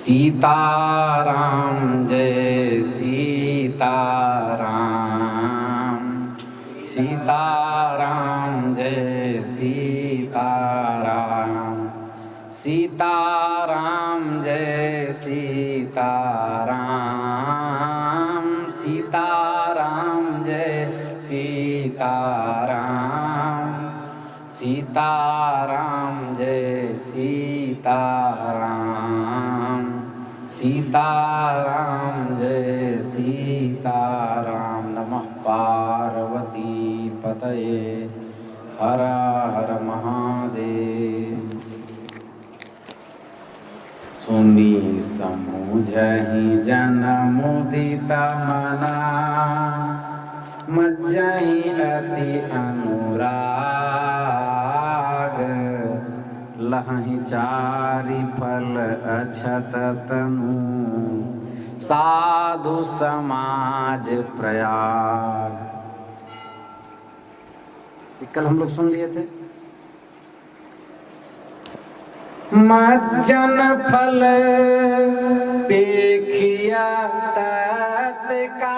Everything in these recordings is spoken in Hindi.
सीताराम जय सीताराम, सीताराम जय सीताराम, सीताराम जय सीताराम, सीताराम जय सीताराम, सीताराम जय सीताराम, सीताराम जय सीताराम। नमः पार्वती पतये, हर हर महादेव। सुनी समुझहि जन मुदित मना, मज्जहि अति अनुराग, लहहि चारि फल अछत तनु, साधु समाज प्रयाग। कल हम लोग सुन लिए थे। मज्जन फल पेखिया तत्काला,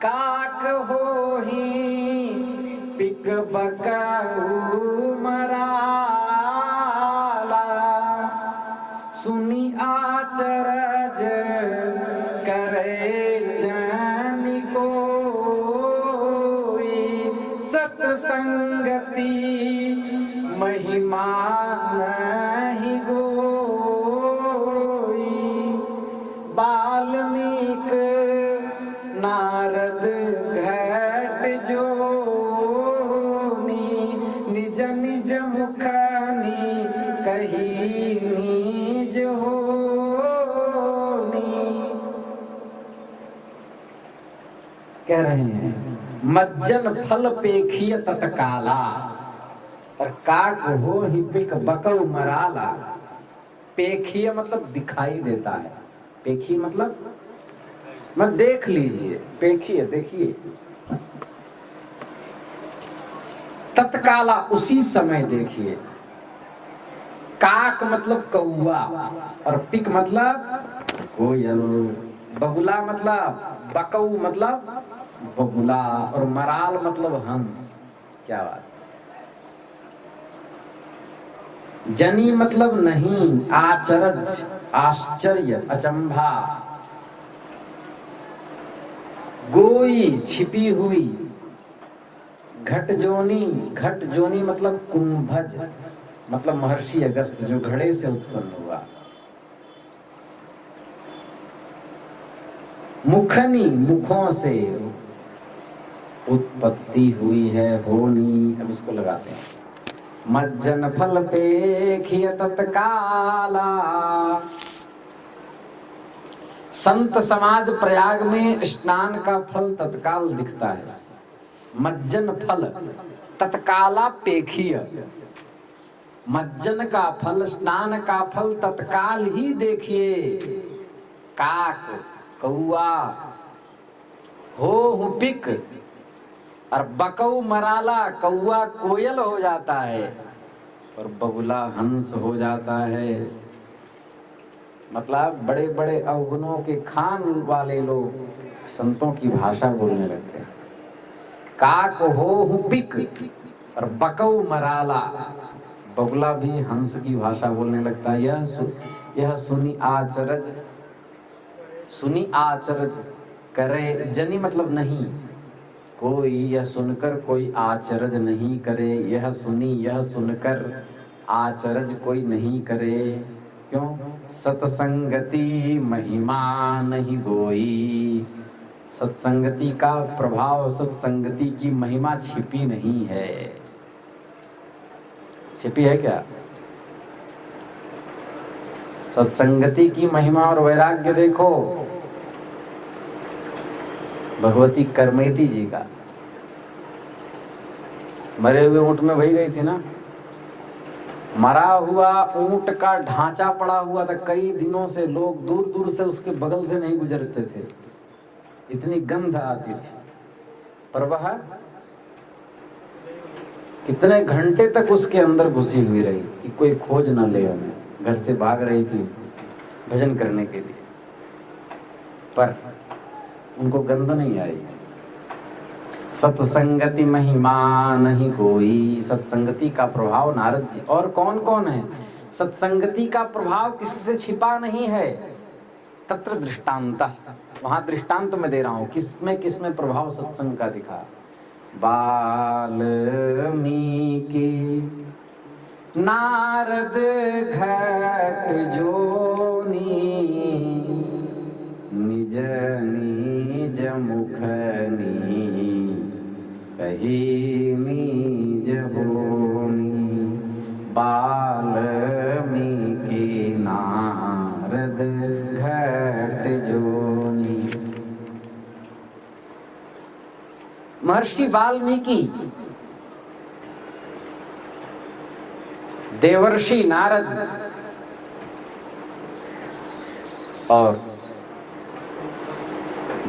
काक होहि पिक बकऊ मराला, सुनी आचरज करे जनि कोई, सत्संगति महिमा नहीं गोई। वाल्मीक नारद घट जोनी, निज निज मुखनि कही निज होनी। कह रहे हैं मज्जन फल पेखिय तत्काला, और काक हो ही पिक बकऊ मराला। पेखिय मतलब दिखाई देता है, पेखी मतलब मत देख लीजिए, पेखिए देखिए। तत्काला उसी समय देखिए। काक मतलब कौआ, और पिक मतलब कोयल, बगुला मतलब बकऊ मतलब बगुला, और मराल मतलब हंस। क्या बात। जनी मतलब नहीं, आचरज आश्चर्य अचंभा, गोई छिपी हुई, घट जोनी मतलब कुंभज, मतलब महर्षि अगस्त जो घड़े से उत्पन्न हुआ। मुखनी मुखों से उत्पत्ति हुई है, होनी। अब इसको लगाते हैं। मज्जन फल पेखिय तत्काला। संत समाज प्रयाग में स्नान का फल तत्काल दिखता है। मज्जन फल तत्काला पेखिय, मज्जन का फल स्नान का फल तत्काल ही देखिए। काक कौआ, हो पिक, और बकऊ मराला, कौआ कोयल हो जाता है, और बगुला हंस हो जाता है। मतलब बड़े बड़े अवगुणों के खान वाले लोग संतों की भाषा बोलने लगते हैं। काक हो पिक और बकऊ मराला, बगुला भी हंस की भाषा बोलने लगता है। यह सुनी आचरज करे, जनी मतलब नहीं, कोई यह सुनकर कोई आचरज नहीं करे। यह सुनकर आचरज कोई नहीं करे। क्यों? सत्संगति महिमा नहीं गोई। सत्संगति का प्रभाव, सत्संगति की महिमा छिपी नहीं है। छिपी है क्या? सत्संगति की महिमा और वैराग्य देखो भगवती करमयती जी का। मरे हुए ऊंट में वही गई थी ना। मरा हुआ ऊंट का ढांचा पड़ा हुआ था, कई दिनों से लोग दूर दूर से उसके बगल से नहीं गुजरते थे, इतनी गंध आती थी। पर वह कितने घंटे तक उसके अंदर घुसी हुई रही कि कोई खोज न ले हमें। घर से भाग रही थी भजन करने के लिए, पर उनको गंध नहीं आई। सत्संगति महिमा नहीं कोई, सत्संगति का प्रभाव नारद जी। और कौन कौन है? सत्संगति का प्रभाव किसी से छिपा नहीं है। तत्र दृष्टांत, वहां दृष्टांत में दे रहा हूं किसमें प्रभाव सत्संग का दिखा। वाल्मीकि नारद घट जोनी, निज निज मुखनी कही निज बोनी। वाल्मीकि नारद घट जोनी। महर्षि वाल्मीकि, देवर्षि नारद और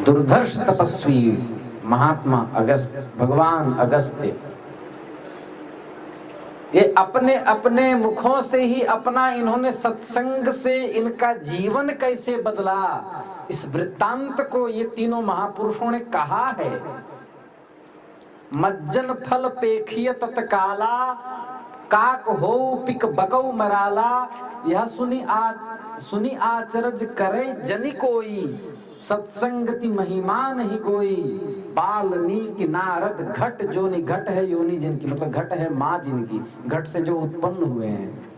दुर्धर्ष तपस्वी महात्मा अगस्त्य, भगवान अगस्त्य, ये अपने अपने मुखों से ही अपना इन्होंने सत्संग से इनका जीवन कैसे बदला, इस वृत्तांत को ये तीनों महापुरुषों ने कहा है। मज्जन फल पेखिय तत्काला, काक हो पिक बकौ मराला। यह सुनी आचरज करे जनि कोई, सत्संगति महिमा नहीं कोई। वाल्मीकि नारद घट जोनि, घट है योनि जिनकी, मतलब घट है माँ जिनकी, घट से जो उत्पन्न हुए हैं।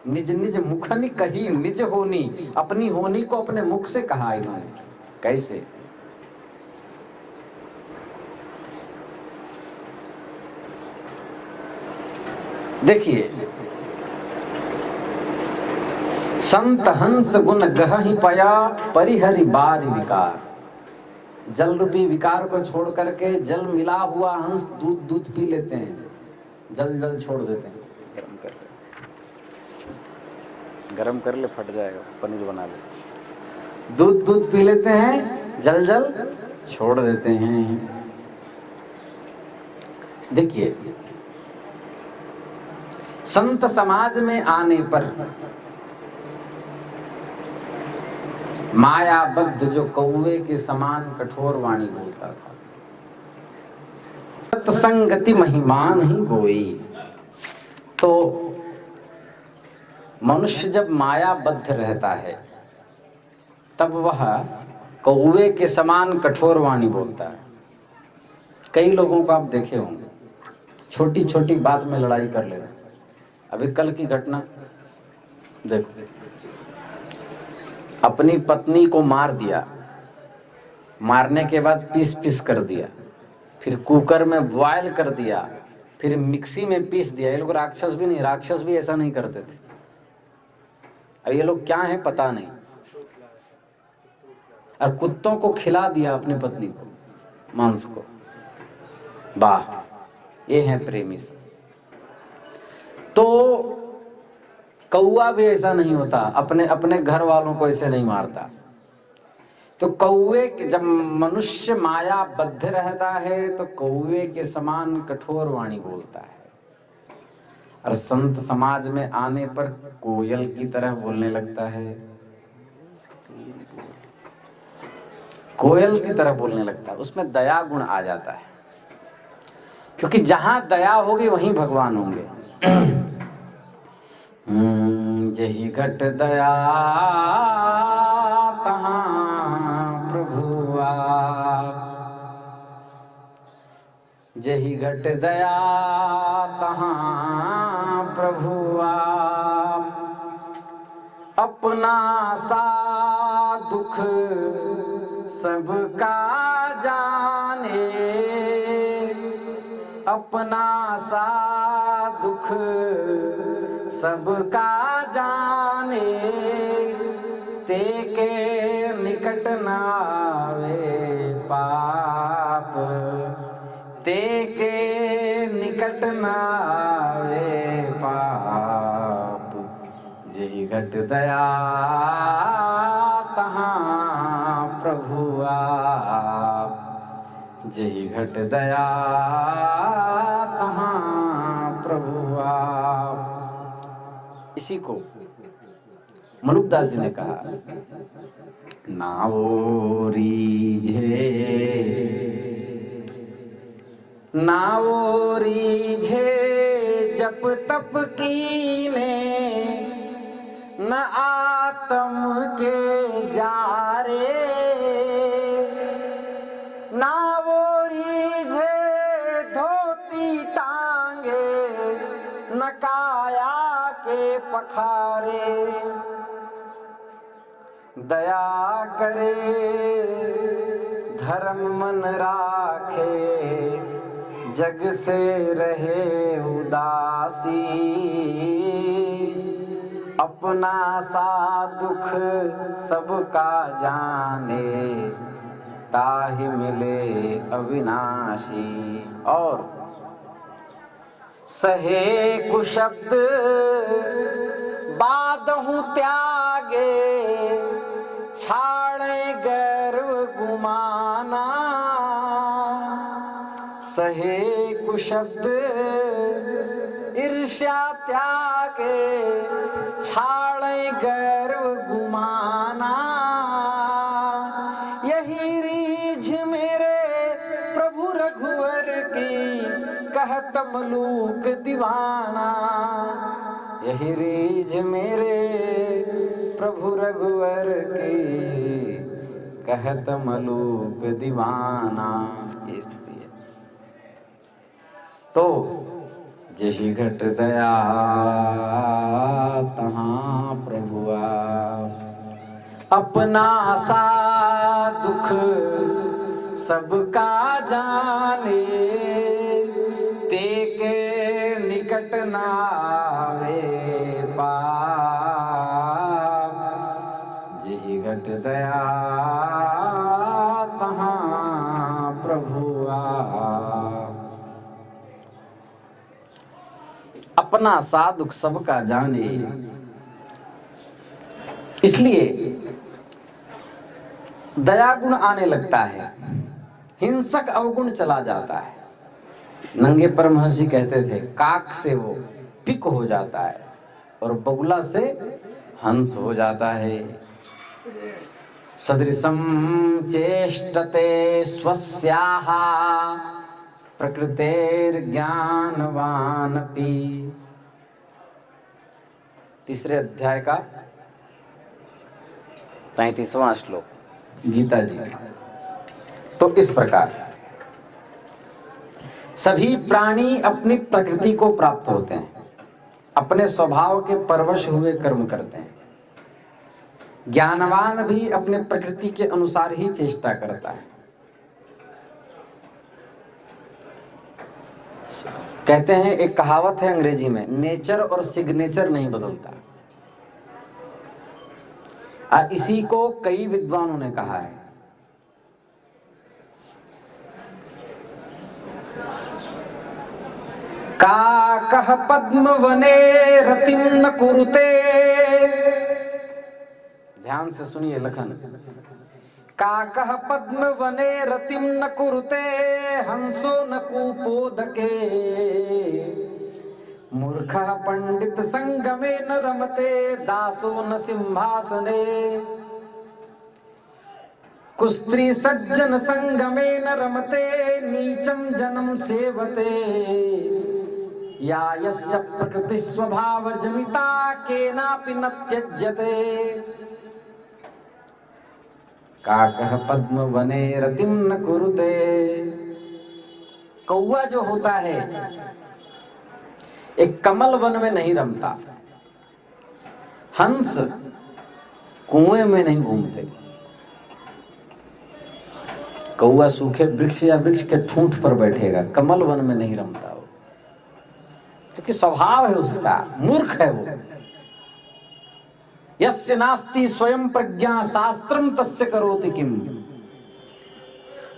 निज निज मुखनि कही निज होनी, अपनी होनी को अपने मुख से कहा इन्होंने। कैसे? देखिए, संत हंस गुण गहि पया, परिहरि बार विकार। जल रूपी विकार को छोड़ करके जल मिला हुआ हंस दूध पी लेते हैं, जल छोड़ देते हैं। गरम कर ले, फट जाएगा, पनीर बना ले। दूध पी लेते हैं, जल छोड़ देते हैं। देखिए, संत समाज में आने पर मायाबद्ध जो कौवे के समान कठोर वाणी बोलता था, सत्संगति महिमा नहीं कोई। तो मनुष्य जब मायाबद्ध रहता है तब वह कौवे के समान कठोर वाणी बोलता है। कई लोगों को आप देखे होंगे, छोटी छोटी बात में लड़ाई कर लेते हैं। अभी कल की घटना देखो, अपनी पत्नी को मार दिया, मारने के बाद पीस पीस कर दिया, फिर कुकर में बॉयल कर दिया, फिर मिक्सी में पीस दिया। ये लोग राक्षस भी नहीं, राक्षस भी ऐसा नहीं करते थे। अब ये लोग क्या हैं पता नहीं, और कुत्तों को खिला दिया अपनी पत्नी को मांस को। वाह, ये है प्रेमी सब। तो कौआ भी ऐसा नहीं होता, अपने अपने घर वालों को ऐसे नहीं मारता। तो कौवे के, जब मनुष्य माया बद्ध रहता है तो कौवे के समान कठोर वाणी बोलता है, और संत समाज में आने पर कोयल की तरह बोलने लगता है। कोयल की तरह बोलने लगता है, उसमें दया गुण आ जाता है, क्योंकि जहां दया होगी वहीं भगवान होंगे। जही घट दया तहाँ प्रभु आप, जही घट दया तहाँ प्रभु आप। अपना सा दुख सबका जाने, अपना सा दुख सबका जाने। तेके निकट नावे पाप, तेके निकट नावे पाप। जही घट दया तहाँ प्रभु आप, जही घट दया तहाँ इसी को मलुकदास जी ने कहा, नावो रीझे जप तप कीने, न आत्म के जारे। नावो रीझे धोती टांगे, न काया के पखारे। दया करे धर्म मन राखे, जग से रहे उदासी। अपना सा दुख सबका जाने, ताहि मिले अविनाशी। और सहे कुशब्द बादहु त्यागे, छाड़े गर्व गुमाना। सहे कुशब्द ईर्ष्या त्यागे, छाड़े गर्व गुमाना। यही रीझ मेरे प्रभु रघुवर की, कहत मलूक दीवाना। यही रीझ मेरे प्रभु रघुवर की, कहत मलूक दीवाना। ये स्थिति है। तो जही घट दया तहाँ प्रभु आप, अपना सा दुख सबका जाने। तेके निकट नावे पाप, जही घट दया तहाँ प्रभु आप। अपना सा दुख सबका जाने, इसलिए दया गुण आने लगता है, हिंसक अवगुण चला जाता है। नंगे परमहंसी कहते थे, काक से वो पिक हो जाता है और बगुला से हंस हो जाता है। सदृशं चेष्टते स्वस्याः, प्रकृतेर्ज्ञानवानपि। तीसरे अध्याय का 35वां श्लोक गीता जी। तो इस प्रकार सभी प्राणी अपनी प्रकृति को प्राप्त होते हैं, अपने स्वभाव के परवश हुए कर्म करते हैं। ज्ञानवान भी अपने प्रकृति के अनुसार ही चेष्टा करता है। कहते हैं, एक कहावत है अंग्रेजी में, नेचर और सिग्नेचर नहीं बदलता। इसी को कई विद्वानों ने कहा है। काकः पद्म वने रतिम न कुरुते। ध्यान से सुनिए लखन। काकः पद्म वने रतिम न कुरुते, हंसो न कूपोदके। मूर्खः पंडित संगमे न रमते, दासो न सिंहासने। कुस्त्री सज्जन संगमे न रमते, नीचम जनम सेवते। या यस्य प्रकृति स्वभाव जनिता, केनापि न त्यज्यते। काकः पद्म वने रतिम न कुरुते। कौवा जो होता है एक कमल वन में नहीं रमता। हंस कुएं में नहीं घूमते। कौवा सूखे वृक्ष या वृक्ष के ठूंठ पर बैठेगा, कमल वन में नहीं रमता वो, क्योंकि स्वभाव है उसका, मूर्ख है वो। यस्य नास्ति स्वयं प्रज्ञा, शास्त्रम तस्य करोति किम।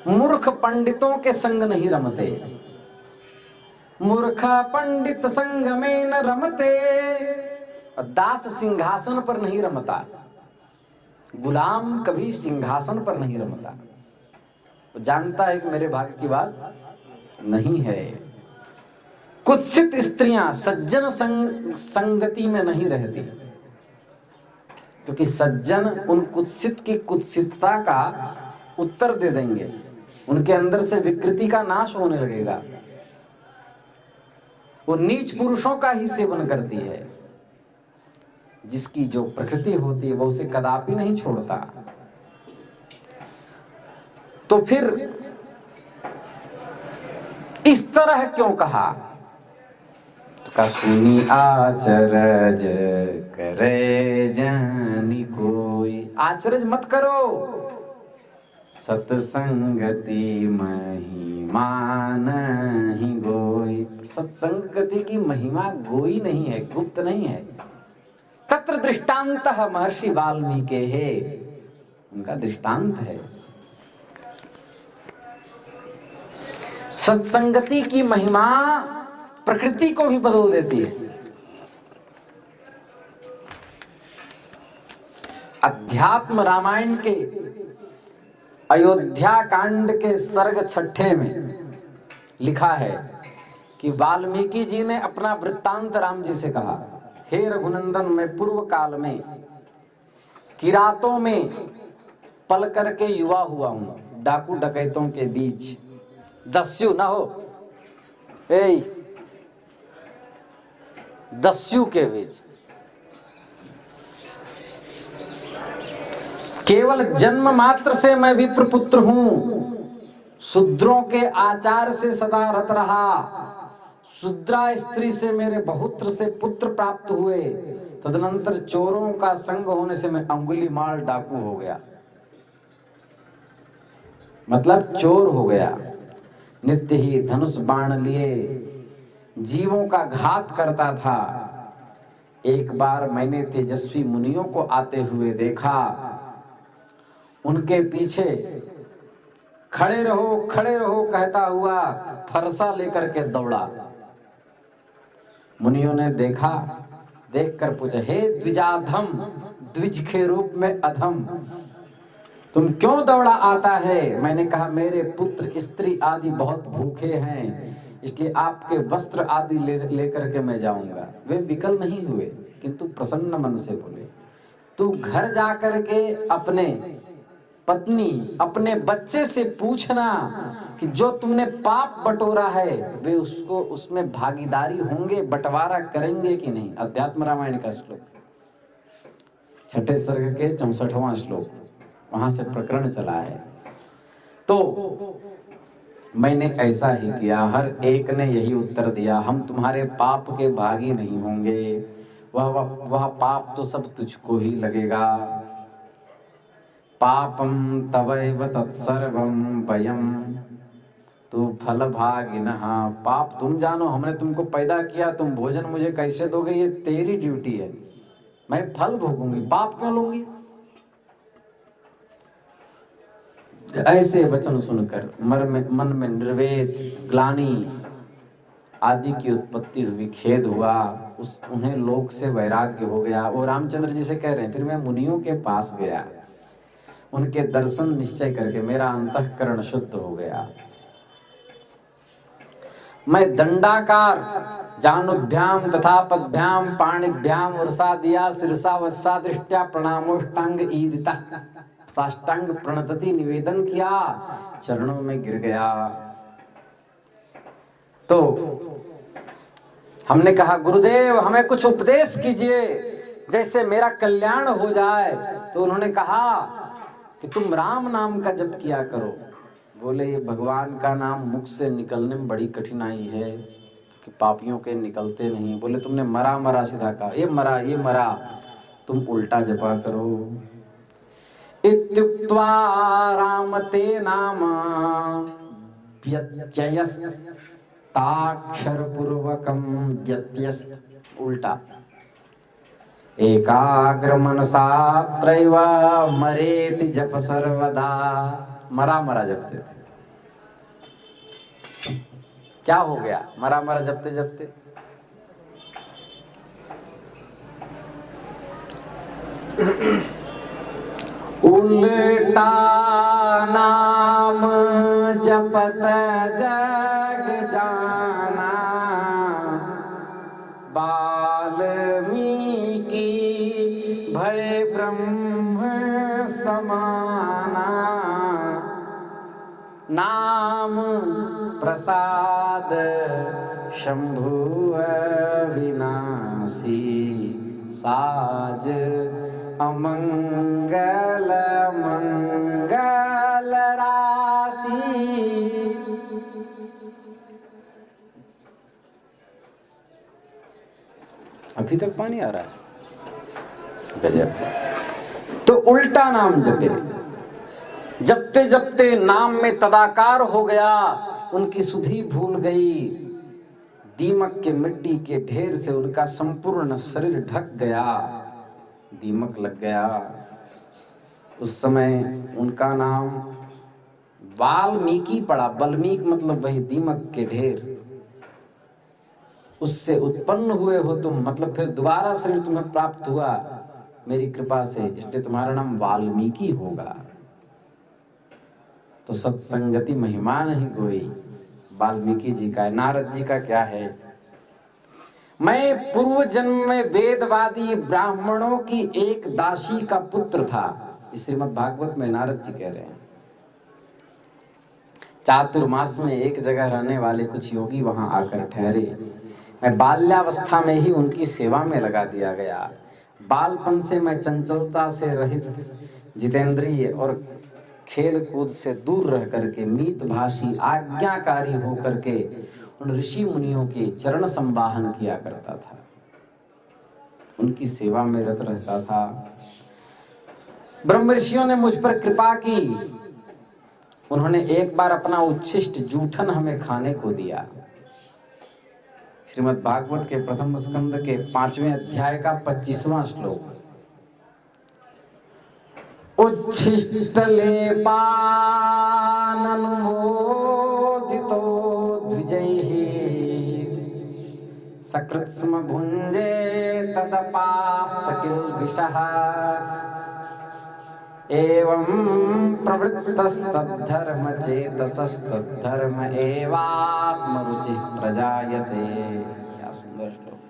मूर्ख पंडितों के संग नहीं रमते। मूर्ख पंडित संग में न रमते। दास सिंहासन पर नहीं रमता। गुलाम कभी सिंहासन पर नहीं रमता। वो जानता है कि मेरे भाग्य की बात नहीं है। कुत्सित स्त्रियां सज्जन संगति में नहीं रहती, क्योंकि सज्जन उन कुत्सित की कुत्सितता का उत्तर दे देंगे, उनके अंदर से विकृति का नाश होने लगेगा। वो नीच पुरुषों का ही सेवन करती है। जिसकी जो प्रकृति होती है वो उसे कदापि नहीं छोड़ता। तो फिर इस तरह क्यों कहा? तो कहा सुनी आचरज करे जानी कोई। आचरज मत करो, सत्संगति महिमा नहीं गोई। सत्संगति की महिमा गोई नहीं है, गुप्त नहीं है। तत्र दृष्टांतः महर्षि वाल्मीकि है, उनका दृष्टांत है। सत्संगति की महिमा प्रकृति को भी बदल देती है। अध्यात्म रामायण के अयोध्या कांड के सर्ग 6 में लिखा है कि वाल्मीकि जी ने अपना वृत्तांत राम जी से कहा, हे रघुनंदन, मैं पूर्व काल में किरातों में पल करके युवा हुआ हूं, डाकू डकैतों के बीच। दस्यु ना हो, दस्यु के बीच। केवल जन्म मात्र से मैं विप्र पुत्र हूं, शूद्रों के आचार से सदा रत रहा। शूद्रा स्त्री से मेरे बहुत्र से पुत्र प्राप्त हुए, तदनंतर चोरों का संग होने से मैं अंगुलीमाल डाकू हो गया, मतलब चोर हो गया। नित्य ही धनुष बाण लिए जीवों का घात करता था। एक बार मैंने तेजस्वी मुनियों को आते हुए देखा, उनके पीछे खड़े रहो कहता हुआ फरसा लेकर के दौड़ा। मुनियों ने देखा, देखकर पूछा, हे द्विजाधम, द्विज के रूप में अधम, तुम क्यों दौड़ा आता है? मैंने कहा, मेरे पुत्र स्त्री आदि बहुत भूखे हैं, इसलिए आपके वस्त्र आदि लेकर के मैं जाऊंगा। वे विकल नहीं हुए, किंतु प्रसन्न मन से बोले, तू घर जाकर के अपने पत्नी, अपने बच्चे से पूछना कि जो तुमने पाप बटोरा है वे उसको उसमें भागीदारी होंगे, बंटवारा करेंगे कि नहीं। अध्यात्म रामायण का श्लोक 6 सर्ग के 64वां श्लोक, वहां से प्रकरण चला है। तो मैंने ऐसा ही किया। हर एक ने यही उत्तर दिया, हम तुम्हारे पाप के भागी नहीं होंगे, वह पाप तो सब तुझको ही लगेगा। पापम तवैव तत्सर्वम वयम तू फल भागिनः। पाप तुम जानो, हमने तुमको पैदा किया, तुम भोजन मुझे कैसे दोगे ये तेरी ड्यूटी है, मैं फल भोगूंगी, पाप क्यों लूंगी। ऐसे वचन सुनकर मन में निर्वेद, ग्लानि आदि की उत्पत्ति हुई, खेद हुआ, उन्हें लोक से वैराग्य हो गया। वो रामचंद्र जी से कह रहे हैं, फिर मैं मुनियों के पास गया, उनके दर्शन निश्चय करके मेरा अंतःकरण शुद्ध हो गया। मैं दंडाकार जानुभ्याम तथा पदभ्याम पाणिभ्याम वर्षा दिया शिरसा वत्सा दृष्टया प्रणामोष्टांग ईरिता, साष्टांग प्रणतति निवेदन किया, चरणों में गिर गया। तो हमने कहा, गुरुदेव हमें कुछ उपदेश कीजिए जैसे मेरा कल्याण हो जाए। तो उन्होंने कहा कि तुम राम नाम का जप किया करो। बोले, ये भगवान का नाम मुख से निकलने में बड़ी कठिनाई है कि पापियों के निकलते नहीं। बोले, तुमने मरा मरा सीधा कहा, ये मरा, तुम उल्टा जपा करो। इत्युक्त्वा राम ते नाम व्यत्ययस्ताक्षर पूर्वकम व्यत्यस्त, उल्टा, एकाग्र मनसा त्रैव मरेति जप सर्वदा। मरा जपते थे। क्या हो गया मरा जपते जपते? उल्टा नाम जपत जग जाना, वाल्मीकि भय ब्रह्म समाना, नाम प्रसाद शंभु अविनाशी, साज अमंगल मंगल राशि। अभी तक पानी आ रहा है, गजब। तो उल्टा नाम जपे, जपते जपते नाम में तदाकार हो गया, उनकी सुधि भूल गई, दीमक के मिट्टी के ढेर से उनका संपूर्ण शरीर ढक गया, दीमक लग गया। उस समय उनका नाम वाल्मीकि पड़ा। वाल्मीकि मतलब वही दीमक के ढेर, उससे उत्पन्न हुए हो तुम, मतलब फिर दोबारा शरीर तुम्हें प्राप्त हुआ मेरी कृपा से, इसलिए तुम्हारा नाम वाल्मीकि होगा। तो सत्संगति महिमा नहीं कोई, वाल्मीकि जी का है। नारद जी का क्या है? मैं पूर्व जन्म में वेदवादी ब्राह्मणों की एक दासी का पुत्र था। श्रीमद् भागवत में नारद जी कह रहे हैं। चातुर्मास में एक जगह रहने वाले कुछ योगी वहां आकर ठहरे। मैं बाल्यावस्था में ही उनकी सेवा में लगा दिया गया। बालपन से मैं चंचलता से रहित, जितेंद्रिय और खेल कूद से दूर रह करके मीतभाषी आज्ञाकारी हो करके उन ऋषि मुनियों के चरण संवाहन किया करता था, उनकी सेवा में रत रहता था। ब्रह्म ऋषियों ने मुझ पर कृपा की, उन्होंने एक बार अपना उच्छिष्ट जूठन हमें खाने को दिया। श्रीमद् भागवत के प्रथम स्कंद के 5वें अध्याय का 25वां श्लोक। उच्छिष्टले पाननुमोदितो द्विजैः, सकृत्स्म भुञ्जे तदपास्तकिल्बिषः, एवं प्रवृत्तस्तद्धर्मचेतसस्तद्धर्म एवात्मरुचिः प्रजायते। क्या सुंदर श्लोक है।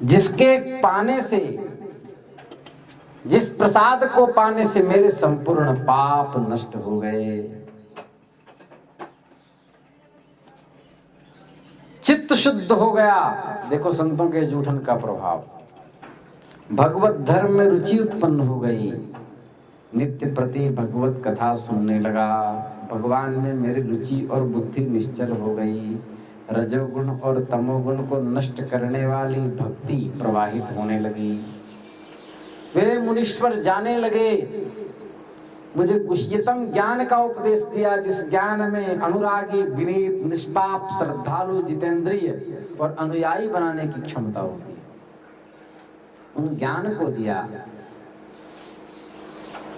जिसके पाने से, जिस प्रसाद को पाने से मेरे संपूर्ण पाप नष्ट हो गए, चित्त शुद्ध हो गया। देखो संतों के जूठन का प्रभाव, भगवत धर्म में रुचि उत्पन्न हो गई, नित्य प्रति भगवत कथा सुनने लगा, भगवान में मेरी रुचि और बुद्धि निश्चल हो गई, रजोगुण और तमोगुण को नष्ट करने वाली भक्ति प्रवाहित होने लगी। वे मुनीश्वर जाने लगे, मुझे गुह्यतम ज्ञान का उपदेश दिया, जिस ज्ञान में अनुरागी, विनीत, निष्पाप, श्रद्धालु, जितेंद्रिय और अनुयायी बनाने की क्षमता होती है। उन ज्ञान को दिया।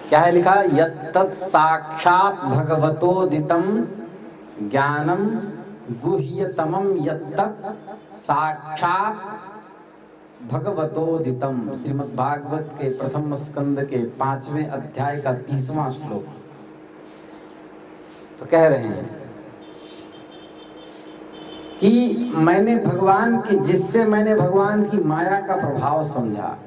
क्या है लिखा? यत्तत् साक्षात् भगवतोदितम ज्ञानम गुह्यतमम यत्तत् साक्षात् भगवतोदितम। श्रीमद् भागवत के प्रथम स्कंद के 5वें अध्याय का 30वां श्लोक। तो कह रहे हैं कि मैंने भगवान की, जिससे मैंने भगवान की माया का प्रभाव समझा,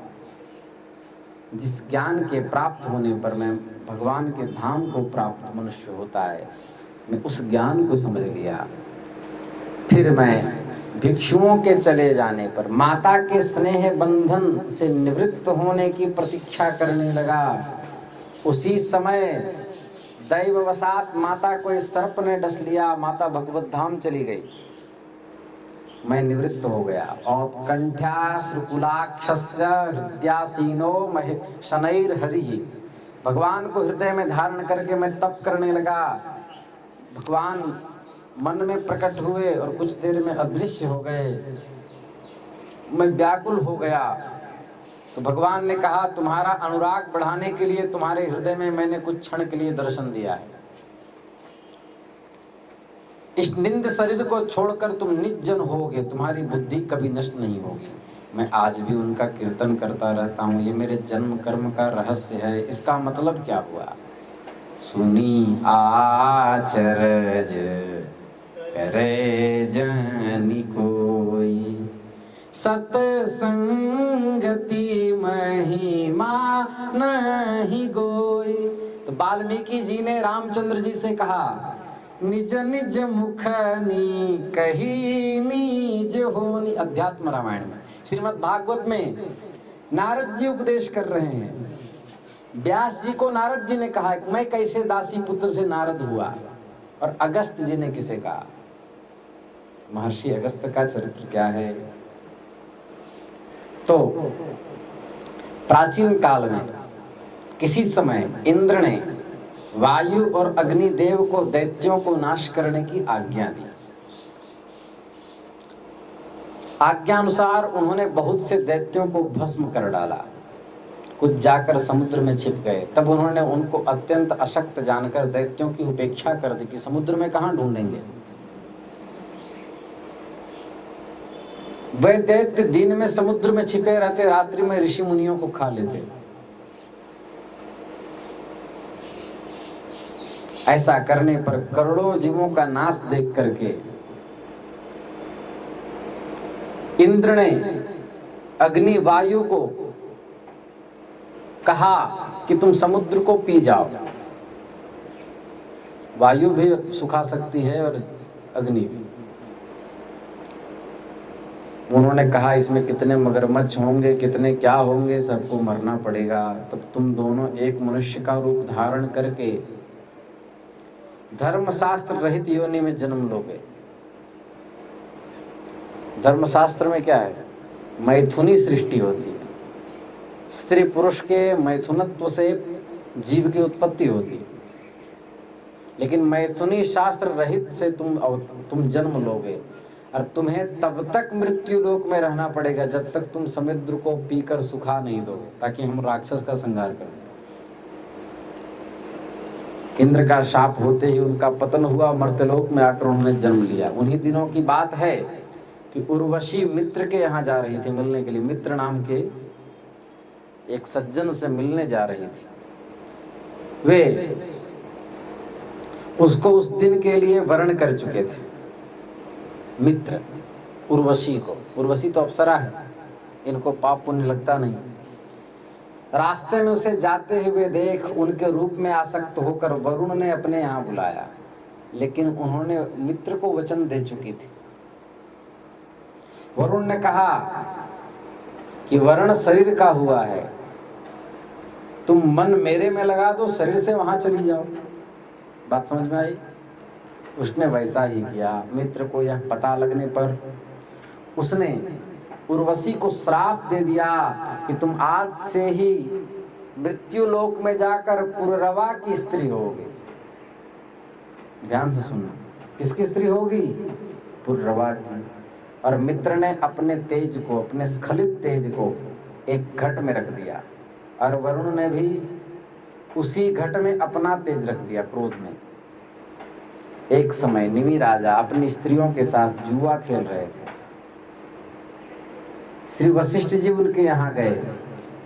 जिस ज्ञान के प्राप्त होने पर मैं भगवान के धाम को प्राप्त मनुष्य होता है, मैं उस ज्ञान को समझ लिया। फिर मैं भिक्षुओं के चले जाने पर माता के स्नेह बंधन से निवृत्त होने की प्रतीक्षा करने लगा। उसी समय दैववशात माता को इस सर्प ने डस लिया, माता भगवत धाम चली गई। मैं निवृत्त हो गया। और कंठ्याश्रुकुलाक्षस्य हृदयासीनो महे शनैर्हरिः, भगवान को हृदय में धारण करके मैं तप करने लगा। भगवान मन में प्रकट हुए और कुछ देर में अदृश्य हो गए। मैं व्याकुल हो गया तो भगवान ने कहा, तुम्हारा अनुराग बढ़ाने के लिए तुम्हारे हृदय में मैंने कुछ क्षण के लिए दर्शन दिया है। इस निंद शरीर को छोड़कर तुम निज्जन होगे, तुम्हारी बुद्धि कभी नष्ट नहीं होगी। मैं आज भी उनका कीर्तन करता रहता हूँ, ये मेरे जन्म कर्म का रहस्य है। इसका मतलब क्या हुआ? सुनी आचरज करे जनि को सतसंगति महिमा नहीं गोई। तो वाल्मीकि जी ने रामचंद्र जी से कहा, निज निज मुखनी कही निज होनी। अध्यात्म रामायण में, श्रीमद् भागवत में नारद जी उपदेश कर रहे हैं। व्यास जी को नारद जी ने कहा कि मैं कैसे दासी पुत्र से नारद हुआ, और अगस्त जी ने किसे कहा। महर्षि अगस्त का चरित्र क्या है। तो प्राचीन काल में किसी समय इंद्र ने वायु और अग्निदेव को दैत्यों को नाश करने की आज्ञा दी। आज्ञा अनुसार उन्होंने बहुत से दैत्यों को भस्म कर डाला। कुछ जाकर समुद्र में छिप गए। तब उन्होंने उनको अत्यंत अशक्त जानकर दैत्यों की उपेक्षा कर दी कि समुद्र में कहां ढूंढेंगे। वे दैत्य दिन में समुद्र में छिपे रहते, रात्रि में ऋषि मुनियों को खा लेते। ऐसा करने पर करोड़ों जीवों का नाश देख करके इंद्र ने अग्नि वायु को कहा कि तुम समुद्र को पी जाओ। वायु भी सुखा सकती है और अग्नि भी। उन्होंने कहा इसमें कितने मगरमच्छ होंगे, कितने क्या होंगे, सबको मरना पड़ेगा। तब तुम दोनों एक मनुष्य का रूप धारण करके धर्मशास्त्र रहित योनि में जन्म लोगे। धर्मशास्त्र में क्या है, मैथुनी सृष्टि होती है। स्त्री पुरुष के मैथुनत्व से जीव की उत्पत्ति होती है, लेकिन मैथुनी शास्त्र रहित से तुम जन्म लोगे। और तुम्हें तब तक मृत्यु लोक में रहना पड़ेगा जब तक तुम समुद्र को पीकर सुखा नहीं दोगे, ताकि हम राक्षस का संहार करें। इंद्र का शाप होते ही उनका पतन हुआ, मर्त्यलोक में आकर उन्होंने जन्म लिया। उन्हीं दिनों की बात है कि उर्वशी मित्र के यहाँ जा रही थी मिलने के लिए। मित्र नाम के एक सज्जन से मिलने जा रही थी। वे उसको उस दिन के लिए वर्ण कर चुके थे। मित्र उर्वशी को, उर्वशी तो अप्सरा है, इनको पाप पुण्य लगता नहीं। रास्ते में उसे जाते हुए देख उनके रूप में आसक्त होकर वरुण ने अपने यहाँ बुलाया, लेकिन उन्होंने मित्र को वचन दे चुकी थी। वरुण ने कहा कि वर्ण शरीर का हुआ है, तुम मन मेरे में लगा दो, शरीर से वहां चली जाओ। बात समझ में आई? उसने वैसा ही किया। मित्र को यह पता लगने पर उसने उर्वशी को श्राप दे दिया कि तुम आज से ही मृत्यु लोक में जाकर पुररवा की स्त्री होगी। ध्यान से सुनना, किसकी स्त्री होगी? पुररवा की। और मित्र ने अपने तेज को, अपने स्खलित तेज को एक घट में रख दिया, और वरुण ने भी उसी घट में अपना तेज रख दिया, क्रोध में। एक समय निमि राजा अपनी स्त्रियों के साथ जुआ खेल रहे थे। श्री वशिष्ठ जी उनके यहाँ गए।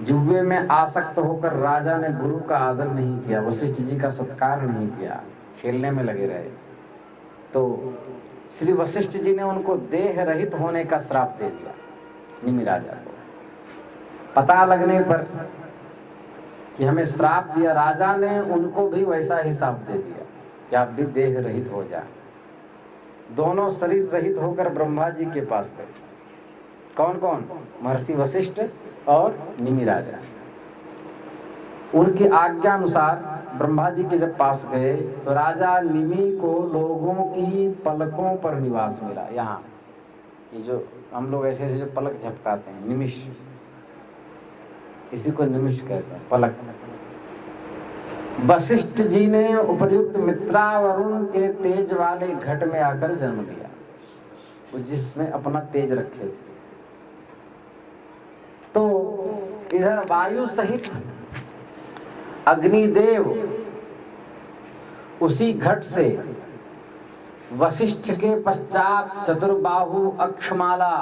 जुए में आसक्त होकर राजा ने गुरु का आदर नहीं किया, वशिष्ठ जी का सत्कार नहीं किया, खेलने में लगे रहे। तो श्री वशिष्ठ जी ने उनको देह रहित होने का श्राप दे दिया निमि राजा को। पता लगने पर कि हमें श्राप दिया, राजा ने उनको भी वैसा ही श्राप दे दिया कि आप भी देह रहित हो जाए। दोनों शरीर रहित होकर ब्रह्मा जी के पास गए। कौन कौन? महर्षि वशिष्ठ और निमि राजा। उनकी आज्ञा अनुसार ब्रह्मा जी के जब पास गए तो राजा निमि को लोगों की पलकों पर निवास मिला। यहाँ ये जो हम लोग ऐसे ऐसे जो पलक झपकाते हैं, निमिष, इसी को निमिष कहते हैं, पलक। वशिष्ठ जी ने उपर्युक्त मित्रावरुण के तेज वाले घट में आकर जन्म लिया, वो जिसमें अपना तेज रखे थे। तो इधर वायु सहित अग्निदेव उसी घट से वशिष्ठ के पश्चात चतुर्बाहु अक्षमाला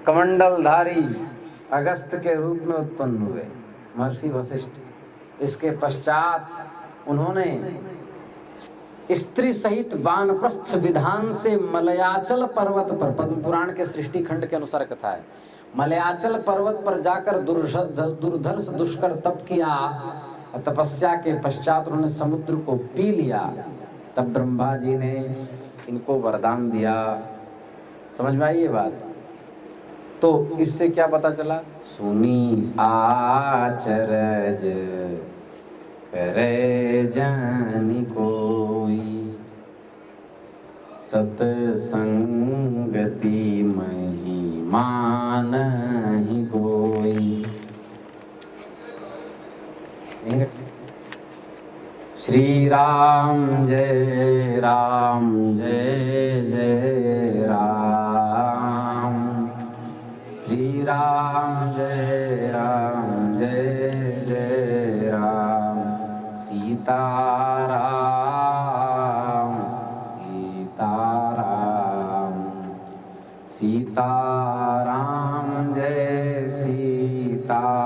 कमंडलधारी अगस्त के रूप में उत्पन्न हुए, महर्षि वशिष्ठ। इसके पश्चात उन्होंने स्त्री सहित वानप्रस्थ विधान से मलयाचल पर्वत पर, पद्म पुराण के सृष्टि खंड के अनुसार कथा है, मलयाचल पर्वत पर जाकर दुर्धर्ष दुष्कर तप किया। तपस्या के पश्चात उन्होंने समुद्र को पी लिया। तब ब्रह्मा जी ने इनको वरदान दिया। समझ में आई ये बात? तो इससे क्या पता चला? सुनी आचरज करे जानि कोई, सतसंगति महिमा नहीं कोई। श्री राम जय जय राम, श्री राम जय जय राम, सीताराम सीताराम, सीताराम जय सीताराम,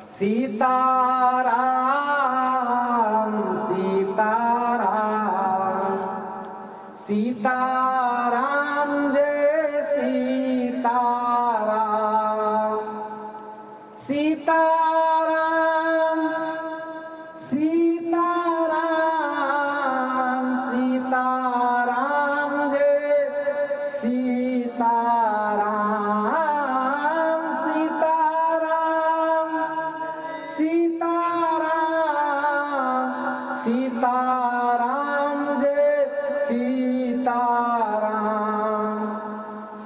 सीताराम सीताराम, सीताराम जय सीताराम, सीताराम सीताराम, सीताराम जय सीताराम, सीताराम सीताराम, सीताराम जय सीताराम,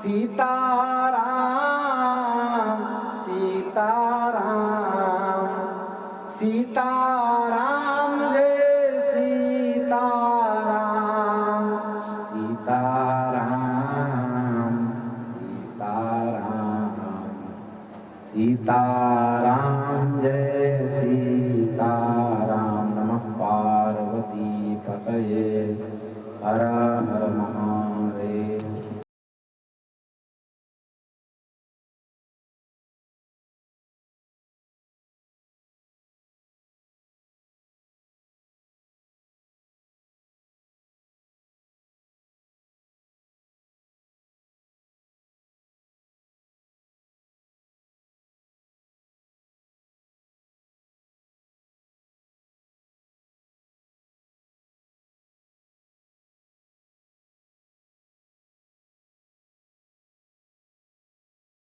सीताराम सीताराम, सीताराम जय सीताराम, सीताराम सीताराम, सीताराम जय सीताराम। नमः पार्वती पतये, हर हर महादेव।